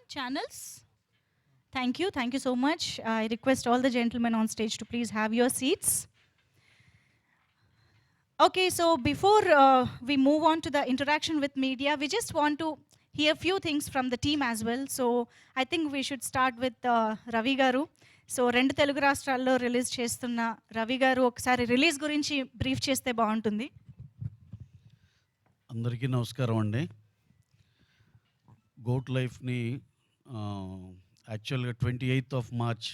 channels. Thank you. Thank you so much. I request all the gentlemen on stage to please have your seats. Okay, so before we move on to the interaction with media, we just want to hear a few things from the team as well. So I think we should start with Ravi Garu. So రెండు తెలుగు రాష్ట్రాల్లో release చేస్తున్న రవి గారు ఒకసారి release గురించి brief చేస్తే బాగుంటుంది. అందరికీ నమస్కారం అండి. గోట్ లైఫ్ని యాక్చువల్గా 28th March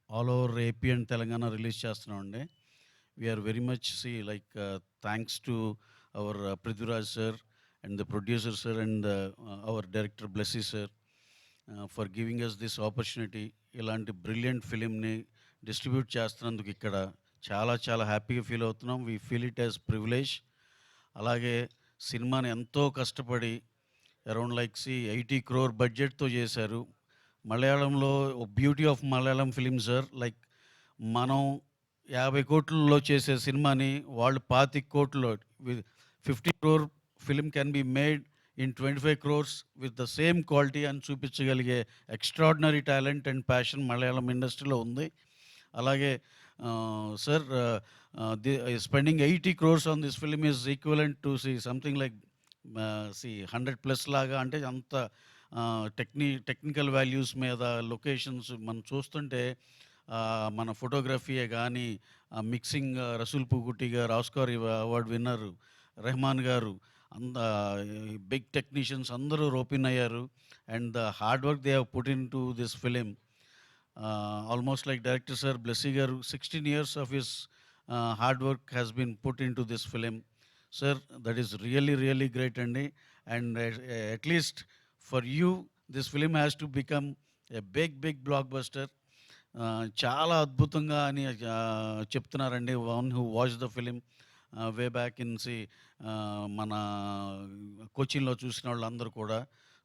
all over AP and Telangana release చేస్తున్నాం అండి. We're very much thanks to our Prithviraj sir and the producer sir and our director Blessy sir for giving us this opportunity. ఇలాంటి బ్రిలియంట్ ఫిలింని డిస్ట్రిబ్యూట్ చేస్తున్నందుకు ఇక్కడ చాలా చాలా హ్యాపీగా ఫీల్ అవుతున్నాం. We feel it as privilege. అలాగే సినిమాని ఎంతో కష్టపడి అరౌండ్ 80 crore బడ్జెట్తో చేశారు. మలయాళంలో beauty of Malayalam film sir, మనం 50 కోట్లలో చేసే సినిమాని వాళ్ళు 25 కోట్లలో 50 crore film can be made in 25 crores with the same quality అని చూపించగలిగే extraordinary talent and passion Malayalam ఇండస్ట్రీలో ఉంది. అలాగే sir spending 80 crores on this film is equivalent to something 100+ లాగా. అంటే అంత టెక్నికల్ వాల్యూస్ మీద లొకేషన్స్ మనం చూస్తుంటే మన ఫోటోగ్రఫీయే కానీ మిక్సింగ్ రసూల్ పూగుట్టి గారు, ఆస్కార్ అవార్డు విన్నర్ రెహమాన్ గారు, బిగ్ టెక్నీషియన్స్ అందరూ రోపిన్ అయ్యారు. And the hard work they have put in to this film almost director sir Blessy garu 16 years of his hard work has been put in to this film. Sir, that is really great అండి. And at least for you this film has to become a big blockbuster. చాలా అద్భుతంగా అని చెప్తున్నారండి one who watch the film way back in మన కోచిన్లో చూసిన వాళ్ళందరూ కూడా.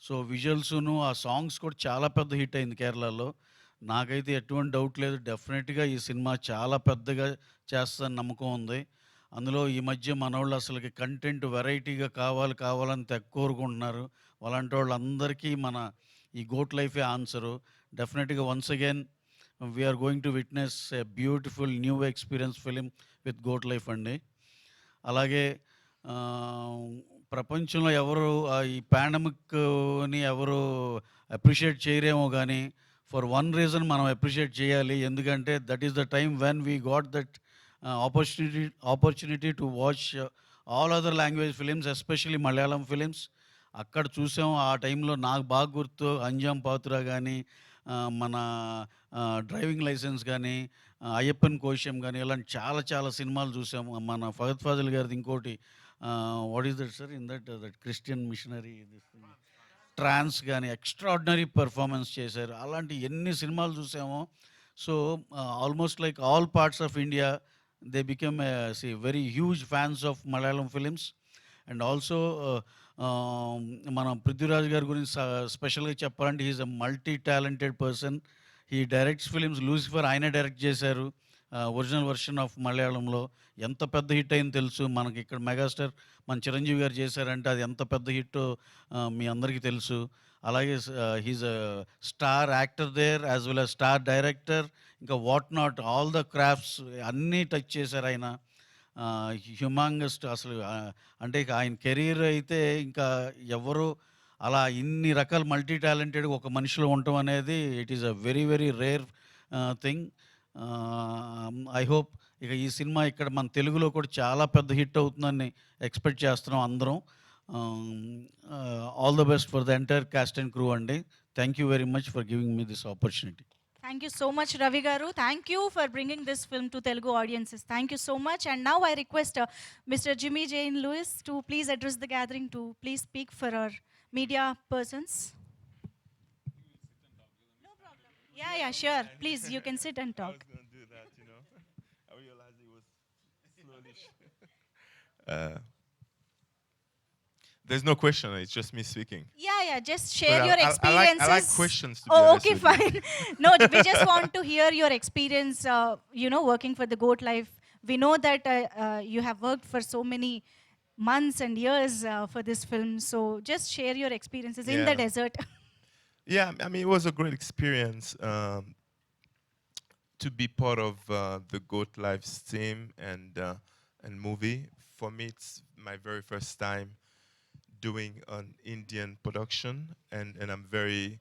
సో విజువల్స్ను ఆ సాంగ్స్ కూడా చాలా పెద్ద హిట్ అయింది కేరళలో. నాకైతే ఎటువంటి డౌట్ లేదు, డెఫినెట్గా ఈ సినిమా చాలా పెద్దగా చేస్తుందని నమ్మకం ఉంది. అందులో ఈ మధ్య మనోళ్ళు అసలుకి కంటెంట్ వెరైటీగా కావాలని కోరుకుంటున్నారు. అలాంటి వాళ్ళందరికీ మన ఈ గోట్ లైఫే ఆన్సరు. డెఫినెట్గా once again we're going to witness a beautiful new experience film with goat life అండి. అలాగే ప్రపంచంలో ఎవరు ఈ పాండమిక్ని ఎవరు అప్రిషియేట్ చేయరేమో కానీ ఫర్ వన్ రీజన్ మనం అప్రిషియేట్ చేయాలి. ఎందుకంటే that is the time when we got that opportunity to watch all other language films, especially Malayalam films. అక్కడ చూసాం. ఆ టైంలో నాకు బాగా గుర్తు అంజాం పాతురా కానీ, మన డ్రైవింగ్ లైసెన్స్ కానీ, అయ్యప్పన్ కోశం కానీ, ఇలాంటి చాలా సినిమాలు చూసాము. మన ఫగత్ ఫాజిల్ గారిది ఇంకోటి what is that sir in that Christian missionary Trance కానీ ఎక్స్ట్రాడినరీ పర్ఫార్మెన్స్ చేశారు. అలాంటి ఎన్ని సినిమాలు చూసామో. So almost all parts of India they become very huge fans of Malayalam films. And also మన పృథ్వీరాజ్ గారి గురించి స్పెషల్గా చెప్పాలంటే he is a multi talented person. ఈ డైరెక్ట్స్ ఫిలిమ్స్ లూసిఫర్ ఆయనే డైరెక్ట్ చేశారు, ఒరిజినల్ వర్షన్ ఆఫ్ మలయాళంలో. ఎంత పెద్ద హిట్ అయింది తెలుసు మనకి. ఇక్కడ మెగాస్టార్ మన చిరంజీవి గారు చేశారంటే అది ఎంత పెద్ద హిట్ మీ అందరికీ తెలుసు. అలాగే he's a star actor there as well as star director. ఇంకా what not all the crafts అన్నీ టచ్ చేశారు ఆయన. హ్యూమాంగస్ట్ అసలు. అంటే ఆయన కెరీర్ అయితే ఇంకా ఎవరు అలా ఇన్ని రకాల మల్టీ టాలెంటెడ్ ఒక మనిషిలో ఉండటం అనేది it is a very rare thing. I hope ఇక ఈ సినిమా ఇక్కడ మన తెలుగులో కూడా చాలా పెద్ద హిట్ అవుతుందని ఎక్స్పెక్ట్ చేస్తున్నాం అందరం. All the best for the entire cast and crew అండి. Thank you very much for giving me this opportunity. Thank you so much, Ravi Garu. Thank you for bringing this film to Telugu audiences. Thank you so much. And now I request Mr. Jimmy Jane Lewis to please address the gathering, to please speak for our media persons. No problem. Yeah, sure. Please, you can sit and talk. I was going to do that, you know. I realized it was slowly. There's no question. It's just me speaking. Yeah. Just share But your I experiences. like questions, to be Oh, honest okay, with you. fine. No, we just want to hear your experience, working for the Goat Life. We know that you have worked for so many months and years for this film. So just share your experiences in the Yeah. desert. Yeah, I mean, it was a great experience to be part of the Goat Lives team and movie. For me, it's my very first time doing an Indian production, and I'm very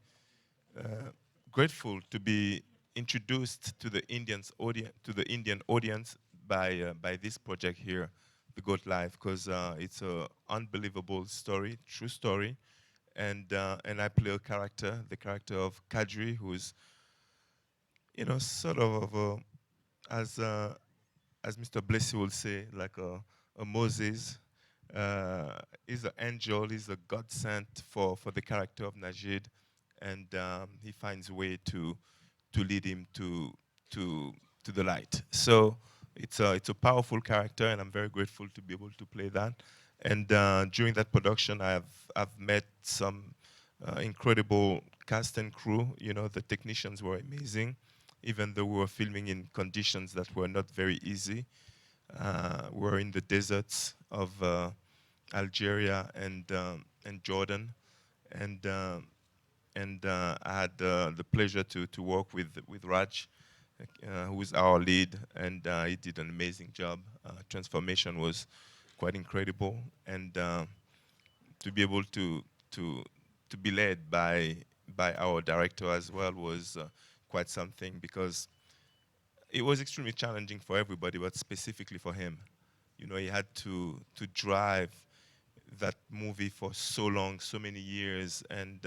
grateful to be introduced to the Indian audience by this project here, The Goat Life, because it's a unbelievable story, true story, and I play a character, the character of Kadri, who's sort of as as Mr. Blessy will say, like a Moses. He's an angel. He's a God sent for the character of Najid, and he finds a way to lead him to to the light. So it's a powerful character, and I'm very grateful to be able to play that. And during that production, I've met some incredible cast and crew. You know, the technicians were amazing, even though we were filming in conditions that were not very easy. We're in the deserts of Algeria and Jordan, and I had the pleasure to work with Raj, who is our lead, and he did an amazing job. Transformation was quite incredible, and to be able to to be led by our director as well was quite something, because it was extremely challenging for everybody, but specifically for him. You know, he had to drive that movie for so long, so many years, and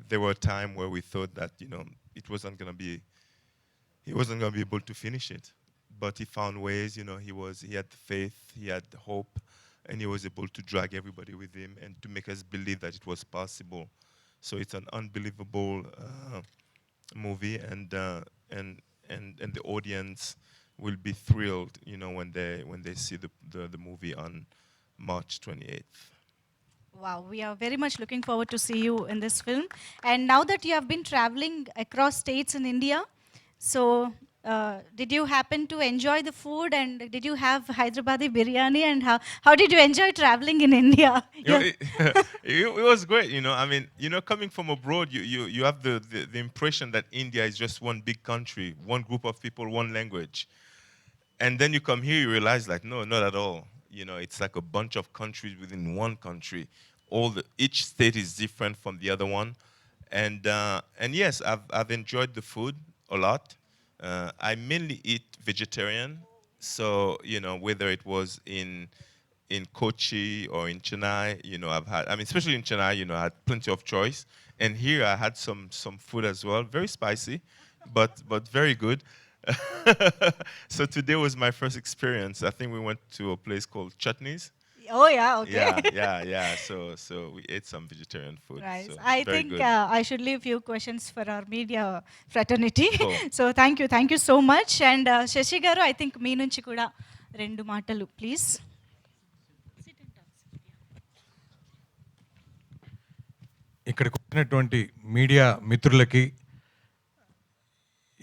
there were times where we thought that it wasn't gonna be he wasn't gonna be able to finish it, but he found ways. You know, he had faith, he had hope, and he was able to drag everybody with him and to make us believe that it was possible. So it's an unbelievable movie, and the audience will be thrilled, when they see the movie on March 28th. Wow, we are very much looking forward to see you in this film. And now that you have been traveling across states in India, so did you happen to enjoy the food, and did you have Hyderabadi biryani, and how did you enjoy traveling in India? You know, it was great. I mean, coming from abroad, you have the impression that India is just one big country, one group of people, one language. And then you come here, you realize, like, no, not at all. It's like a bunch of countries within one country. Each state is different from the other one. And yes, I've enjoyed the food a lot. I mainly eat vegetarian, so whether it was in Kochi or in Chennai, I mean, especially in Chennai, I had plenty of choice. And here I had some food as well, very spicy, but very good. So today was my first experience. I think we went to a place called Chutneys. Oh, yeah, okay. Yeah. So we ate some vegetarian food. Right. So I very think good. I should leave few questions for our media fraternity. Cool. So thank you so much. And Shashi garu, I think మీ నుంచి కూడా రెండు మాటలు please. ఇక్కడికి వచ్చినటువంటి media మిత్రులకి,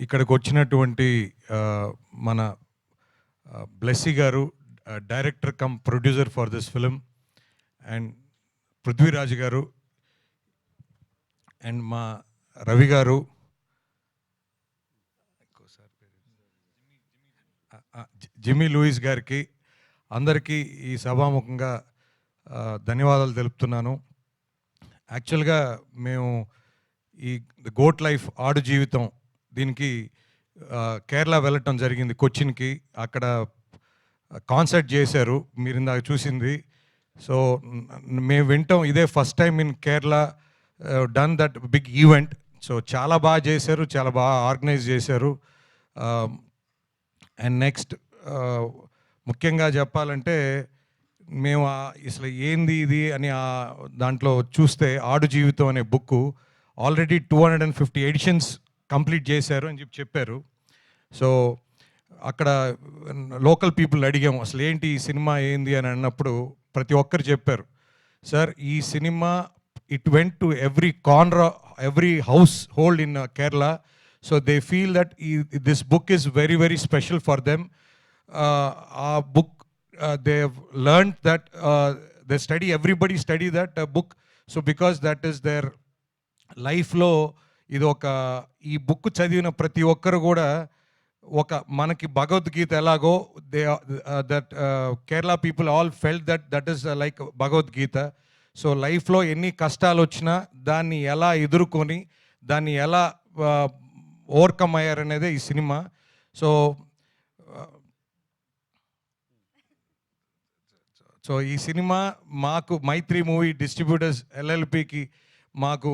ఇక్కడికి వచ్చినటువంటి మన బ్లెస్సీ గారు, director come producer for this film, and Prithviraj గారు, అండ్ మా రవి గారు, జిమ్మీ లూయిస్ గారికి, అందరికీ ఈ సభాముఖంగా ధన్యవాదాలు తెలుపుతున్నాను. యాక్చువల్గా మేము ఈ గోట్ లైఫ్ ఆడు జీవితం దీనికి కేరళ వెళ్ళటం జరిగింది, కొచ్చిన్కి. అక్కడ కాన్సర్ట్ చేశారు, మీరు ఇందాక చూసింది. సో మేము వింటాం, ఇదే first time in Kerala done that big event. So చాలా బాగా చేశారు, చాలా బాగా ఆర్గనైజ్ చేశారు. అండ్ నెక్స్ట్ ముఖ్యంగా చెప్పాలంటే, మేము అసలు ఏంది ఇది అని దాంట్లో చూస్తే ఆడు జీవితం అనే బుక్ ఆల్రెడీ 250 ఎడిషన్స్ కంప్లీట్ చేశారు అని చెప్పారు. సో అక్కడ లోకల్ పీపుల్ అడిగాం, అసలు ఏంటి ఈ సినిమా ఏంది అని అన్నప్పుడు ప్రతి ఒక్కరు చెప్పారు, సార్ ఈ cinema it went to every corner, every house hold in Kerala. So they feel that this book is very very special for them. ఆ book they have learned that they study, everybody study that book. So because that is their లైఫ్లో ఇది ఈ book చదివిన ప్రతి ఒక్కరు కూడా మనకి భగవద్గీత ఎలాగో they that Kerala people all felt that is like Bhagavad Gita. So లైఫ్లో ఎన్ని కష్టాలు వచ్చినా దాన్ని ఎలా ఎదుర్కొని దాన్ని ఎలా ఓవర్కమ్ అయ్యారనేదే ఈ సినిమా. సో ఈ సినిమా మాకు మైత్రి మూవీ డిస్ట్రిబ్యూటర్స్ ఎల్ఎల్పికి మాకు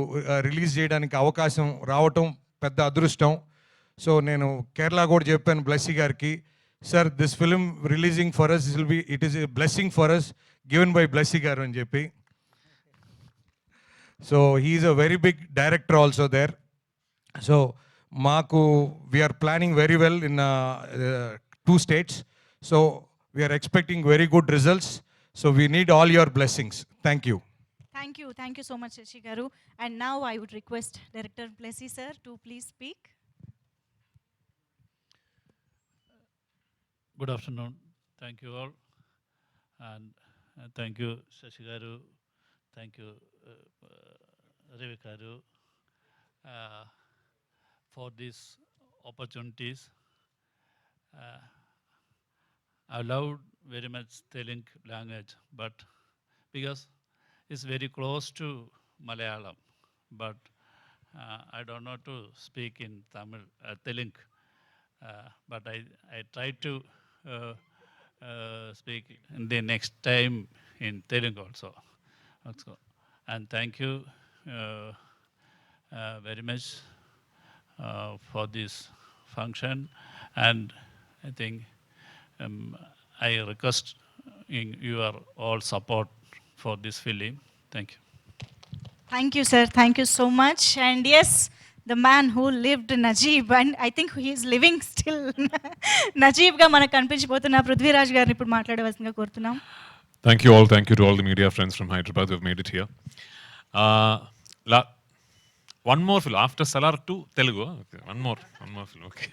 రిలీజ్ చేయడానికి అవకాశం రావటం పెద్ద అదృష్టం. సో నేను కేరళ కూడా చెప్పాను బ్లెస్సీ గారికి, sir this film releasing for us it is a blessing for us given by Blessy garu అని చెప్పి. So he is a very big director also there. So మాకు we are planning very well in 2 states. So we are expecting very good results. So we need all your blessings. Thank you. Thank you so much, Shashi Garu. And now I would request Director Blessy sir to please speak. Good afternoon. Thank you all. And thank you, Shashi Garu. Thank you, Ravi Garu, for these opportunities. I loved very much Telugu language, but because it's very close to Malayalam, but I don't know to speak in Tamil, Telugu, but I try to speak in the next time in Telugu also. And thank you very much for this function, and I think I request your all support for this film. Thank you. Thank you, sir. Thank you so much. And yes, the man who lived Najib, and I think he is living still. Najib ga manaku కనిపించబోతున్న పృథ్వీరాజ్ గారిని ఇప్పుడు మాట్లాడవలసిందిగా కోరుతున్నాం. Thank you all. Thank you to all the media friends from Hyderabad who have made it here. One more film after Salar to Telugu. Okay, one more film. Okay.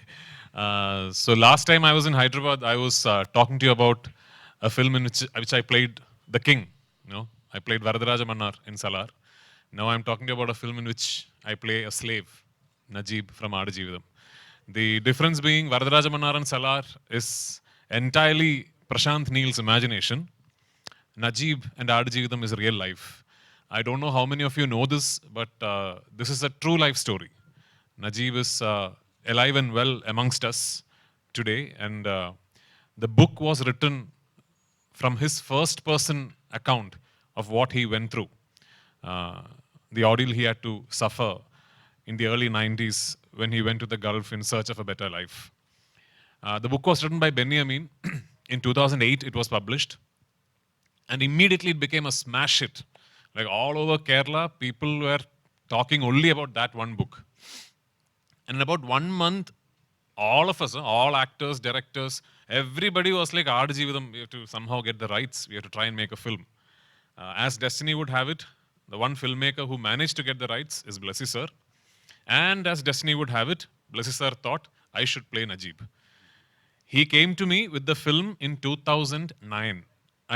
So last time I was in Hyderabad, I was talking to you about a film in which I played the king. I played Varadaraja Mannar in Salar. Now I'm talking to you about a film in which I play a slave, Najib from Aadu Jeevitham. The difference being Varadaraja Mannar and Salar is entirely Prashant Neel's imagination. Najib and Aadu Jeevitham is real life. I don't know how many of you know this, but this is a true life story. Najib is alive and well amongst us today, and the book was written from his first person account of what he went through, the ordeal he had to suffer in the early 90s when he went to the Gulf in search of a better life. The book was written by Benny Amin. In 2008 it was published, and immediately it became a smash hit. Like all over Kerala, people were talking only about that one book. And in about 1 month, all of us, all actors, directors, everybody was like, Aadu Jeevitham, we have to somehow get the rights. We have to try and make a film. As destiny would have it, the one filmmaker who managed to get the rights is Blessy sir. And as destiny would have it, Blessy sir thought I should play Najib. He came to me with the film in 2009.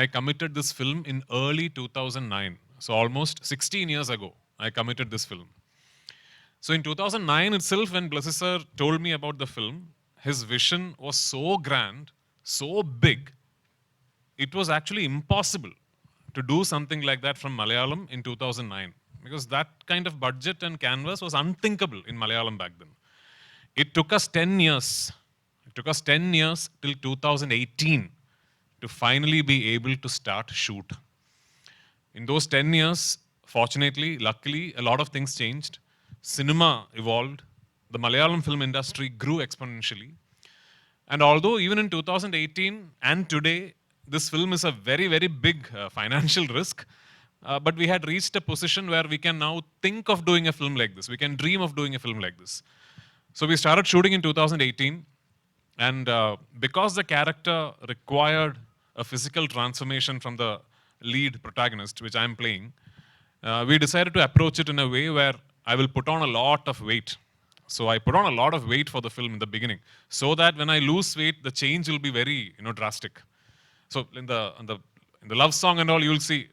I committed this film in early 2009. So almost 16 years ago, I committed this film. So in 2009 itself, when Blessy sir told me about the film, his vision was so grand, so big, it was actually impossible to do something like that from Malayalam in 2009. Because that kind of budget and canvas was unthinkable in Malayalam back then. It took us 10 years. It took us 10 years till 2018 to finally be able to start shoot. In those 10 years, fortunately, luckily, a lot of things changed. Cinema evolved. The Malayalam film industry grew exponentially. And although even in 2018 and today, this film is a very, very big financial risk, but we had reached a position where we can now think of doing a film like this. We can dream of doing a film like this. So we started shooting in 2018. And because the character required a physical transformation from the lead protagonist, which I'm playing, we decided to approach it in a way where I will put on a lot of weight. So I put on a lot of weight for the film in the beginning, so that when I lose weight, the change will be very, drastic. So in the love song and all, you'll see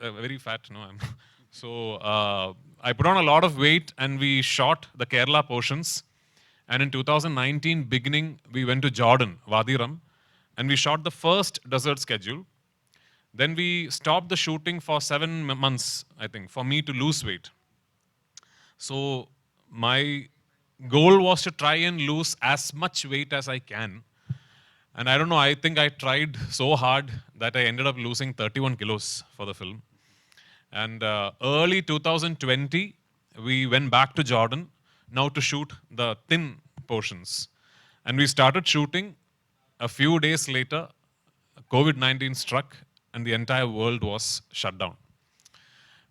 very fat. So I put on a lot of weight and we shot the Kerala portions. And in 2019 beginning, we went to Jordan, Wadi Rum, and we shot the first desert schedule. Then we stopped the shooting for 7 months, I think, for me to lose weight. So my goal was to try and lose as much weight as I can. And I don't know, I think I tried so hard that I ended up losing 31 kilos for the film. And early 2020, we went back to Jordan now to shoot the thin portions. And we started shooting. A few days later, COVID-19 struck and the entire world was shut down.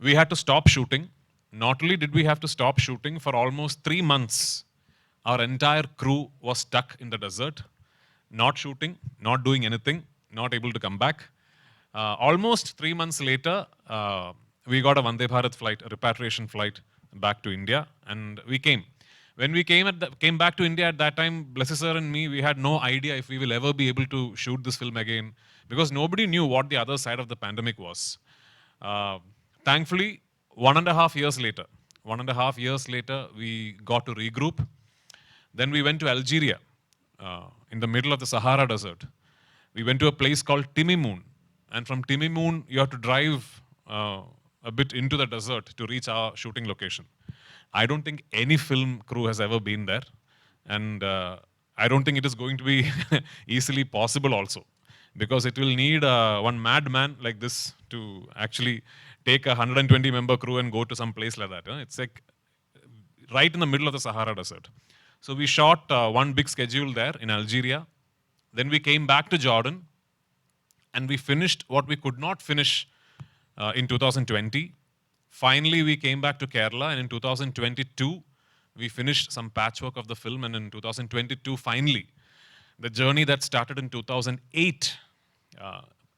We had to stop shooting. Not only did we have to stop shooting, for almost 3 months, our entire crew was stuck in the desert, not shooting, not doing anything, not able to come back. Almost 3 months later, we got a Vande Bharat flight, a repatriation flight back to India, and we came. When we came back to India at that time, Blessy sir and me, we had no idea if we will ever be able to shoot this film again, because nobody knew what the other side of the pandemic was. Thankfully, 1.5 years later, we got to regroup. Then we went to Algeria, in the middle of the Sahara Desert. We went to a place called Timimoun. And from Timimoun, you have to drive a bit into the desert to reach our shooting location. I don't think any film crew has ever been there. And I don't think it is going to be easily possible also. Because it will need one madman like this to actually take a 120-member crew and go to some place like that. It's like right in the middle of the Sahara Desert. So we shot one big schedule there in Algeria. Then we came back to Jordan and we finished what we could not finish in 2020. Finally, we came back to Kerala, and in 2022, we finished some patchwork of the film, and in 2022, finally, the journey that started in 2008,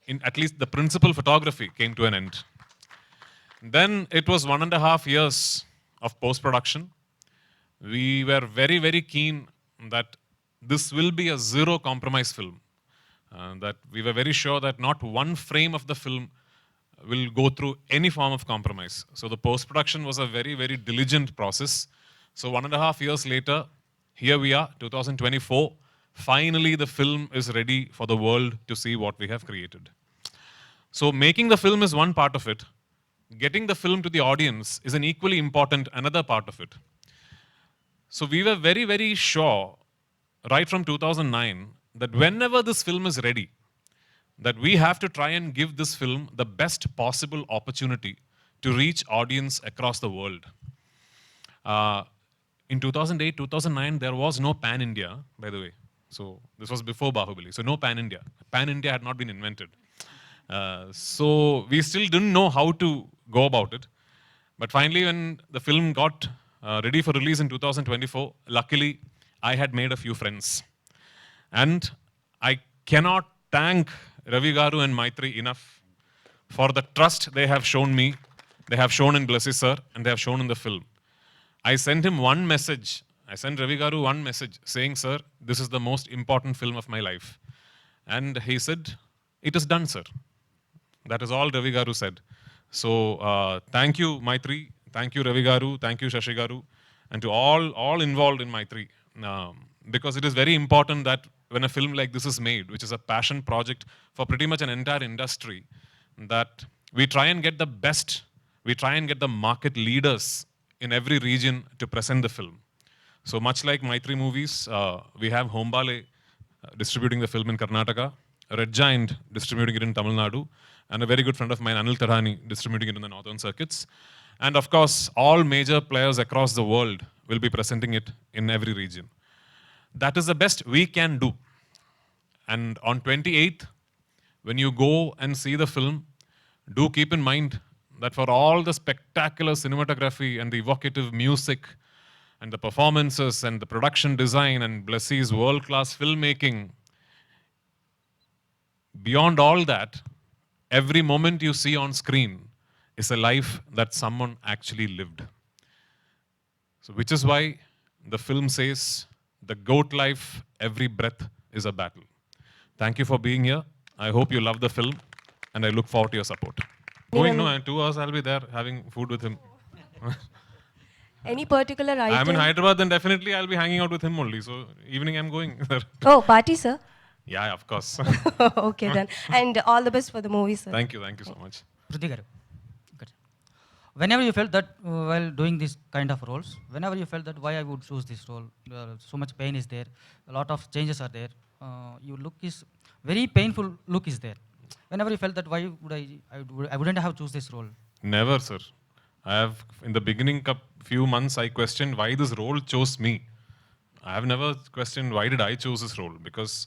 in at least the principal photography came to an end. Then it was 1.5 years of post-production. We were very, very keen that this will be a zero compromise film. That we were very sure that not one frame of the film will go through any form of compromise. So the post-production was a very, very diligent process. So 1.5 years later, here we are, 2024. Finally, the film is ready for the world to see what we have created. So making the film is one part of it. Getting the film to the audience is an equally important another part of it. So we were very, very sure, right from 2009, that whenever this film is ready, that we have to try and give this film the best possible opportunity to reach audience across the world. In 2008, 2009, there was no Pan-India, by the way. So this was before Bahubali. So no Pan-India. Pan-India had not been invented. So we still didn't know how to go about it. But finally, when the film got ready for release in 2024, luckily, I had made a few friends. And I cannot thank Ravi Garu and Maitri enough for the trust they have shown me, they have shown in Blessy sir, and they have shown in the film. I sent him one message. I sent Ravi Garu one message saying, sir, this is the most important film of my life. And he said, it is done, sir. That is all Ravi Garu said. So thank you, Maitri. Thank you, Ravi Garu. Thank you, Shashi Garu. And to all involved in Maitri. Because it is very important that when a film like this is made, which is a passion project for pretty much an entire industry, that we try and get the best, we try and get the market leaders in every region to present the film. So much like Maitri Movies, we have Hombale distributing the film in Karnataka, Red Giant distributing it in Tamil Nadu, and a very good friend of mine, Anil Tarani, distributing it in the northern circuits. And of course, all major players across the world will be presenting it in every region. That is the best we can do. And on 28th, when you go and see the film, do keep in mind that for all the spectacular cinematography and the evocative music and the performances and the production design and Blessy's world-class filmmaking, beyond all that, every moment you see on screen is a life that someone actually lived. So which is why the film says, the goat life, every breath is a battle. Thank you for being here. I hope you love the film, and I look forward to your support. Going, no, in 2 hours I'll be there having food with him. Any particular item? I'm in Hyderabad, then definitely I'll be hanging out with him only. So evening I'm going there. Oh, party, sir. Yeah, of course. Okay then. And all the best for the movie, sir. Thank you so much. Prithvi garu. Good. Whenever you felt that while doing this kind of roles, whenever you felt that why I would choose this role, so much pain is there, a lot of changes are there, your look is very painful look is there. Whenever you felt that why would I wouldn't have choose this role. Never, sir. I have, in the beginning few months, I questioned why this role chose me. I have never questioned why did I choose this role, because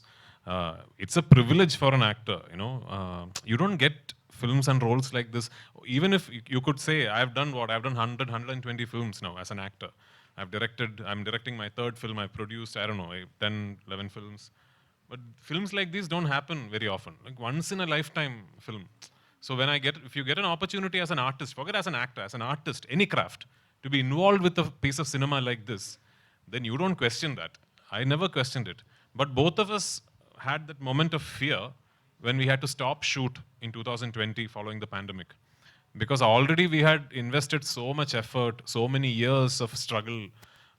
it's a privilege for an actor, you know. You don't get films and roles like this. Even if you could say, I've done 120 films now as an actor. I'm directing my third film, I've produced, 10, 11 films. But films like these don't happen very often, like once in a lifetime film. So if you get an opportunity as an artist, forget as an actor, as an artist, any craft, to be involved with a piece of cinema like this, then you don't question that. I never questioned it. But both of us had that moment of fear when we had to stop shoot in 2020 following the pandemic. Because already we had invested so much effort, so many years of struggle.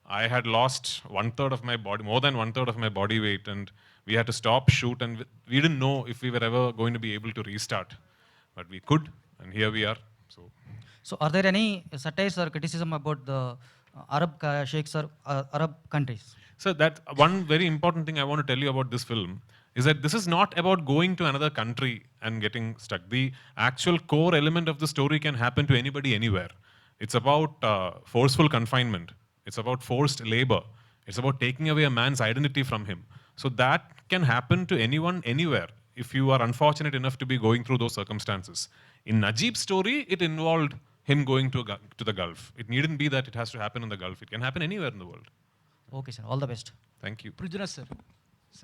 I had lost more than one third of my body weight, and we had to stop shoot, and we didn't know if we were ever going to be able to restart. But we could, and here we are. So are there any satires or criticism about the Arab sheikhs or Arab countries? So that one very important thing I want to tell you about this film is that this is not about going to another country and getting stuck. The actual core element of the story can happen to anybody, anywhere. It's about forceful confinement. It's about forced labor. It's about taking away a man's identity from him. So that can happen to anyone, anywhere, if you are unfortunate enough to be going through those circumstances. In Najib's story, it involved him going to the Gulf. It needn't be that it has to happen in the Gulf. It can happen anywhere in the world. Okay, sir. All the best. Thank you. Prithviraj sir.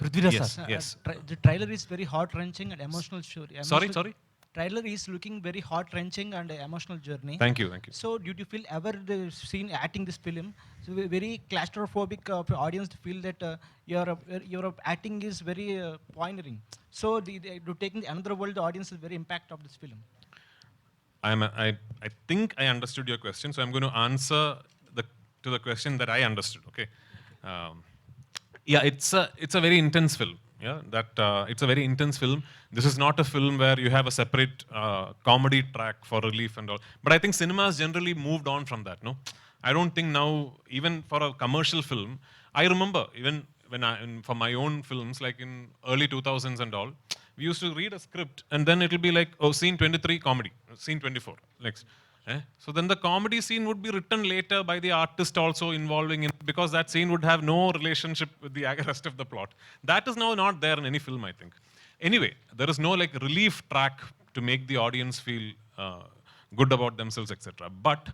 Prithviraj Yes, sir. yes. The trailer is very heart-wrenching and emotional story. Sorry? Trailer is looking very heart-wrenching and emotional journey. Thank you. So, did you feel ever the scene acting this film? So, very claustrophobic audience to feel that your acting is very pioneering. So, to taking another world, the audience is very impact of this film. I think I understood your question, so I'm going to answer to the question that I understood. Okay. Yeah, it's a very intense film. Yeah, it's a very intense film. This is not a film where you have a separate comedy track for relief and all. But I think cinema has generally moved on from that. No, I don't think now, even for a commercial film, I remember even for my own films, like in early 2000s and all, we used to read a script and then it'll be like, oh, scene 23 comedy, scene 24 next. So then the comedy scene would be written later by the artist also involving in, because that scene would have no relationship with the rest of the plot. That is now not there in any film, I think. Anyway, there is no like relief track to make the audience feel good about themselves, etc. But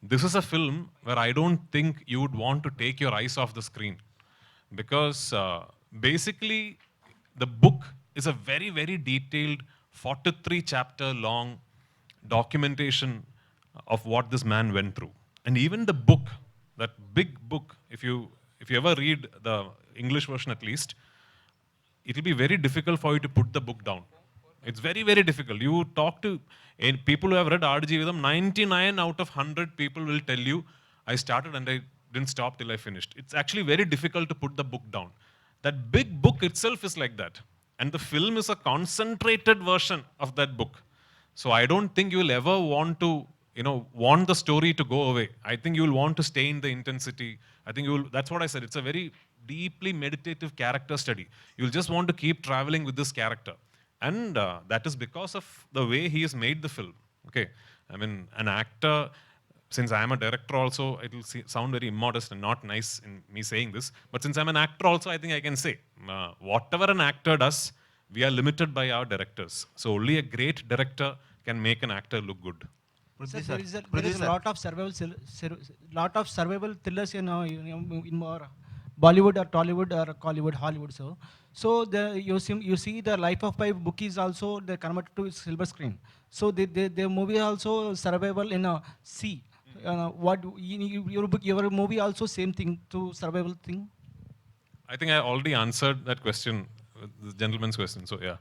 this is a film where I don't think you would want to take your eyes off the screen, because basically the book is a very, very detailed 43-chapter long documentation of what this man went through. And even the book, that big book, if you ever read the English version at least, it will be very difficult for you to put the book down. It's very, very difficult. You talk to people who have read R.D. Jeevitham, 99 out of 100 people will tell you, I started and I didn't stop till I finished. It's actually very difficult to put the book down. That big book itself is like that. And the film is a concentrated version of that book. So I don't think you will ever want to, want the story to go away. I think you will want to stay in the intensity. I think that's what I said. It's a very deeply meditative character study. You'll just want to keep traveling with this character. And that is because of the way he has made the film. Okay. I mean, an actor, since I am a director also, it will sound very immodest and not nice in me saying this. But since I'm an actor also, I think I can say, whatever an actor does, we are limited by our directors. So only a great director can make an actor look good. Sir, there is a lot of survival thrillers in Bollywood or Tollywood or Hollywood. So you see the Life of Pi book is also converted to silver screen. So the movie also survival in a sea. Your movie also same thing to survival thing? I think I already answered that question, the gentleman's question. So yeah.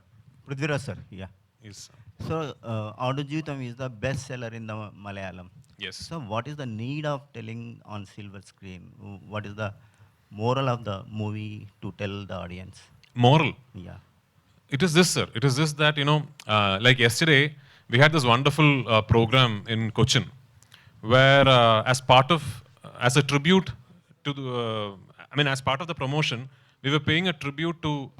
Prithviraj sir, yeah. Yes. So, Aadu Jeevitham is the best seller in the Malayalam. Yes. So what is the need of telling on silver screen? What is the moral of the movie to tell the audience? Moral. Yeah. It is this, sir. It is this that, like yesterday, we had this wonderful program in Cochin where, as a tribute to the, as part of the promotion, we were paying a tribute to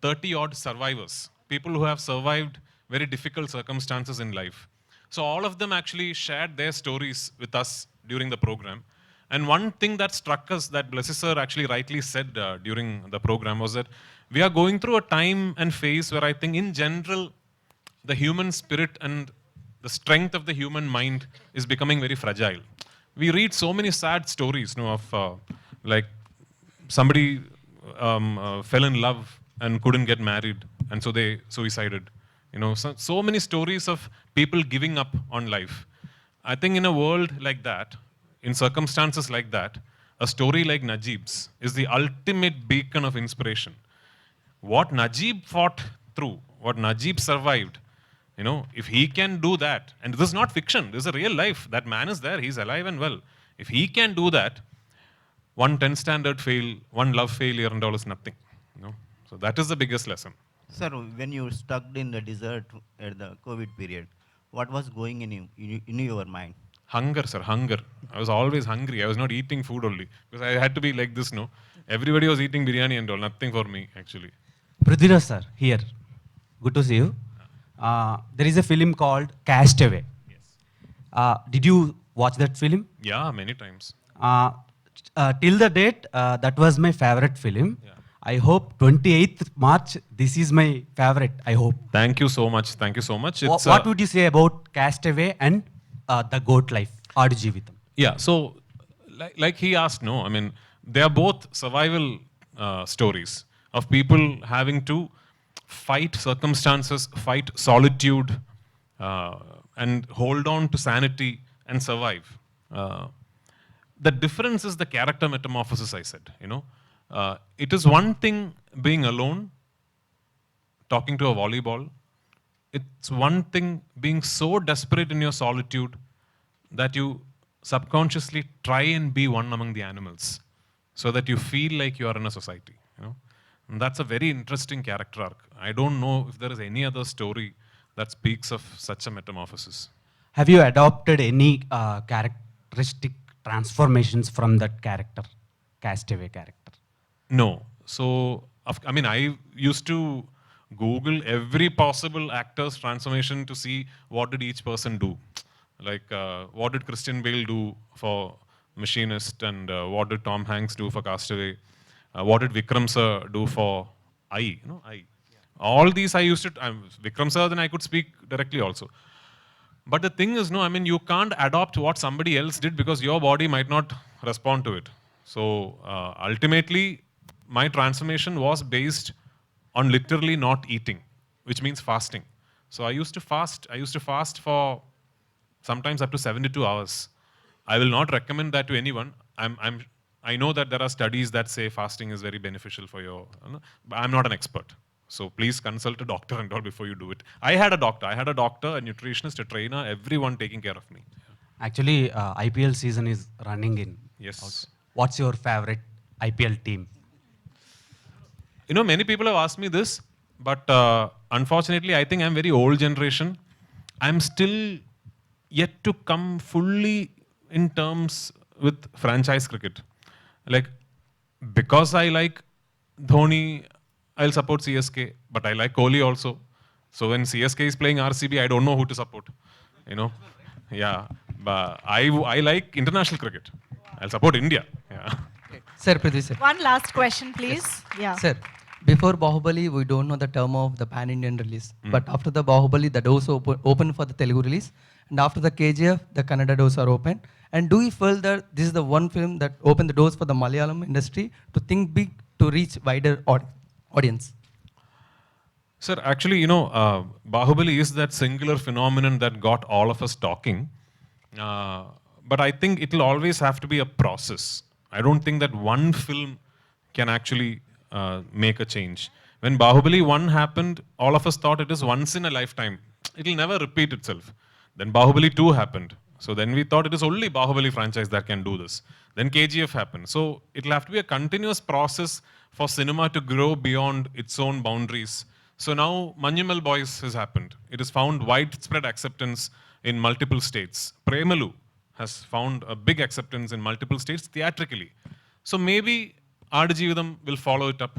30 odd survivors, people who have survived very difficult circumstances in life. So all of them actually shared their stories with us during the program. And one thing that struck us that Blessy sir actually rightly said during the program was that we are going through a time and phase where I think in general, the human spirit and the strength of the human mind is becoming very fragile. We read so many sad stories, of like somebody fell in love and couldn't get married, and so they suicided. So many stories of people giving up on life. I think in a world like that, in circumstances like that, a story like Najib's is the ultimate beacon of inspiration. What Najib fought through, what Najib survived, if he can do that, and this is not fiction, this is a real life, that man is there, he's alive and well. If he can do that, one 10 standard fail, one love failure and all is nothing. So that is the biggest lesson. Sir, when you stuck in the desert at the COVID period, what was going in your mind? Hunger, sir, hunger. I was always hungry. I was not eating food only. Because I had to be like this, Everybody was eating biryani and all. Nothing for me, actually. Prithviraj sir, here. Good to see you. There is a film called Castaway. Yes. Did you watch that film? Yeah, many times. Till the date, that was my favorite film. Yeah. I hope 28th March, this is my favorite, I hope. Thank you so much. Thank you so much. What would you say about Castaway and The Goat Life, Aadu Jeevitham? Yeah, so like he asked, they are both survival stories of people having to fight circumstances, fight solitude, and hold on to sanity and survive. The difference is the character metamorphosis, I said, it is one thing being alone, talking to a volleyball. It's one thing being so desperate in your solitude that you subconsciously try and be one among the animals so that you feel like you are in a society. And that's a very interesting character arc. I don't know if there is any other story that speaks of such a metamorphosis. Have you adopted any characteristic transformations from that character, Castaway character? No. So, I used to Google every possible actor's transformation to see what did each person do. Like, what did Christian Bale do for Machinist, and what did Tom Hanks do for Castaway? What did Vikram sir do for I? All these I used to, Vikram sir, then I could speak directly also. But the thing is, you can't adopt what somebody else did because your body might not respond to it. So, ultimately, my transformation was based on literally not eating, which means fasting. So I used to fast for sometimes up to 72 hours. I will not recommend that to anyone. I know that there are studies that say fasting is very beneficial for your, but I'm not an expert. So please consult a doctor and all before you do it. I had a doctor, a nutritionist, a trainer, everyone taking care of me. Actually, IPL season is running in. Yes. What's your favorite IPL team? Many people have asked me this, but unfortunately, I think I'm very old generation. I'm still yet to come fully in terms with franchise cricket. Like, because I like Dhoni, I'll support CSK, but I like Kohli also. So when CSK is playing RCB, I don't know who to support. Yeah. But I like international cricket. I'll support India. Yeah. Sir, Prithvi sir. One last question, please. Yeah. Sir, before Bahubali, we don't know the term of the pan-Indian release. But after the Bahubali, the doors open for the Telugu release. And after the KGF, the Kannada doors are open. And do you feel that this is the one film that opened the doors for the Malayalam industry to think big, to reach wider audience? Sir, actually, Bahubali is that singular phenomenon that got all of us talking. But I think it will always have to be a process. I don't think that one film can actually make a change. When Bahubali 1 happened, all of us thought it is once in a lifetime. It will never repeat itself. Then Bahubali 2 happened. So then we thought it is only Bahubali franchise that can do this. Then KGF happened. So it'll have to be a continuous process for cinema to grow beyond its own boundaries. So now Manjumal Boys has happened. It has found widespread acceptance in multiple states. Premalu has found a big acceptance in multiple states theatrically. So maybe Aadu Jeevitham will follow it up.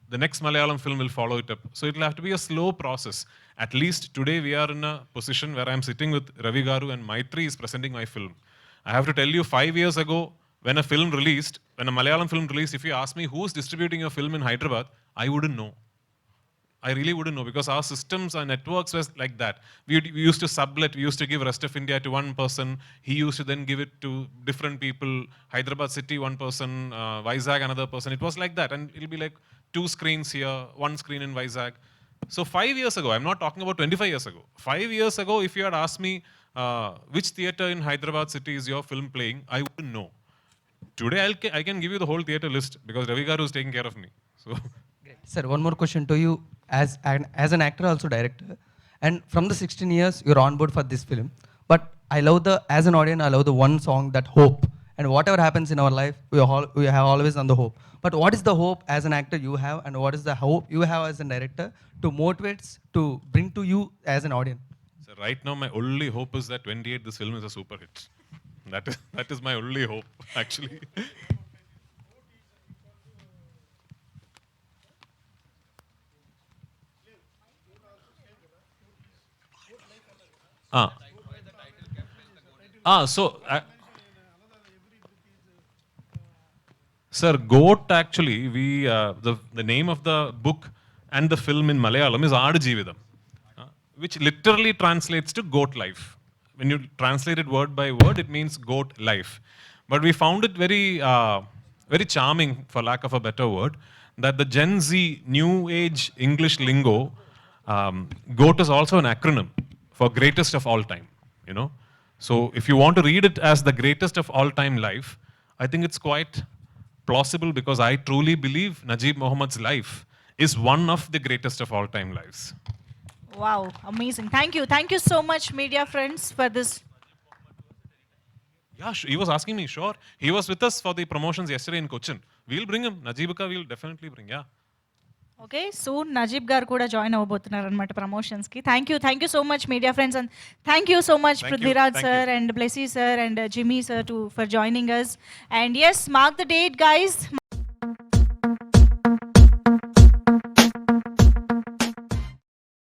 The next Malayalam film will follow it up. So it will have to be a slow process. At least today we are in a position where I'm sitting with Ravi Garu and Maitri is presenting my film. I have to tell you, 5 years ago, when a film released, when a Malayalam film released, if you ask me who's distributing your film in Hyderabad, I wouldn't know. I really wouldn't know because our systems, our networks was like that. We used to sublet, we used to give rest of India to one person. He used to then give it to different people. Hyderabad city, one person, Vizag, another person. It was like that. And it'll be like 2 screens here, 1 screen in Vizag. So 5 years ago, I'm not talking about 25 years ago. 5 years ago, if you had asked me which theater in Hyderabad city is your film playing, I wouldn't know. Today, I can give you the whole theater list because Ravi Garu is taking care of me. So. Sir, one more question to you as an actor, also director. And from the 16 years, you're on board for this film. But as an audience, I love the one song, that hope. And whatever happens in our life, we have always on the hope. But what is the hope as an actor you have, and what is the hope you have as a director to motivate, to bring to you as an audience? So right now, my only hope is that 28, this film is a super hit. That is my only hope, actually. Sir, GOAT actually, the name of the book and the film in Malayalam is Aadu Jeevitham, which literally translates to goat life. When you translate it word by word, it means goat life. But we found it very, very charming, for lack of a better word, that the Gen Z new age English lingo, GOAT is also an acronym for greatest of all time, you know. So if you want to read it as the greatest of all time life, I think it's quite plausible because I truly believe Najib Mohammed's life is one of the greatest of all time lives. Wow, amazing. Thank you. Thank you so much, media friends, for this. Yeah, he was asking me, sure. He was with us for the promotions yesterday in Cochin. We'll bring him. Najibika we'll definitely bring, yeah. Okay, soon Najib Garu kuda join avabothunaru annamata promotions ki. Thank you so much, media friends, and thank you so much, Prithviraj sir and Blessy sir and Jimmy sir for joining us. And yes, mark the date, guys.